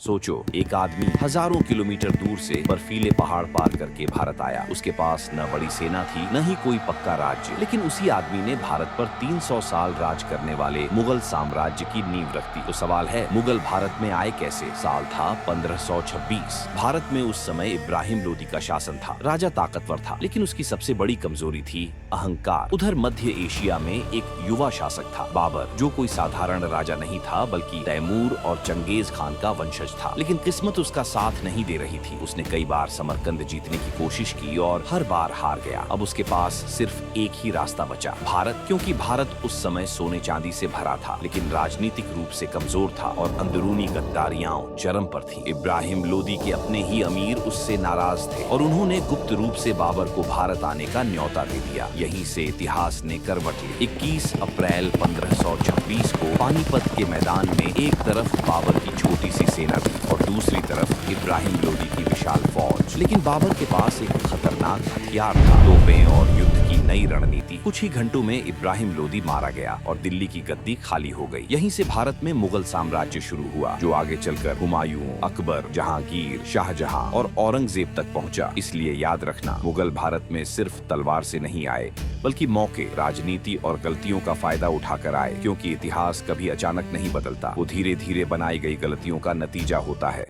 सोचो, एक आदमी हजारों किलोमीटर दूर से बर्फीले पहाड़ पार करके भारत आया। उसके पास न बड़ी सेना थी, न ही कोई पक्का राज्य, लेकिन उसी आदमी ने भारत पर 300 साल राज करने वाले मुगल साम्राज्य की नींव रख दी। तो सवाल है, मुगल भारत में आए कैसे? साल था 1526। भारत में उस समय इब्राहिम लोदी का शासन था। राजा ताकतवर था, लेकिन उसकी सबसे बड़ी कमजोरी थी अहंकार। उधर मध्य एशिया में एक युवा शासक था, बाबर, जो कोई साधारण राजा नहीं था, बल्कि तैमूर और चंगेज खान का वंशज था। लेकिन किस्मत उसका साथ नहीं दे रही थी। उसने कई बार समरकंद जीतने की कोशिश की और हर बार हार गया। अब उसके पास सिर्फ एक ही रास्ता बचा, भारत, क्योंकि भारत उस समय सोने चांदी से भरा था, लेकिन राजनीतिक रूप से कमजोर था और अंदरूनी गद्दारियां चरम पर थी। इब्राहिम लोदी के अपने ही अमीर उससे नाराज थे और उन्होंने गुप्त रूप से बाबर को भारत आने का न्योता दे दिया। यहीं से इतिहास ने करवट ली। 21 अप्रैल 1526 को पानीपत के मैदान में एक तरफ बाबर की छोटी सी सेना थी और दूसरी तरफ इब्राहिम लोदी की विशाल फौज। लेकिन बाबर के पास एक खतरनाक हथियार था, तोपें और युद्ध की नई रणनीति। कुछ ही घंटों में इब्राहिम लोदी मारा गया और दिल्ली की गद्दी खाली हो गई। यहीं से भारत में मुगल साम्राज्य शुरू हुआ, जो आगे चलकर हुमायूं, अकबर, जहांगीर, शाहजहां और औरंगजेब तक पहुंचा। इसलिए याद रखना, मुगल भारत में सिर्फ तलवार से नहीं आए, बल्कि मौके, राजनीति और गलतियों का फायदा उठाकर आए। क्योंकि इतिहास कभी अचानक नहीं बदलता, वो धीरे धीरे बनाई गई गलतियों का नतीजा होता है।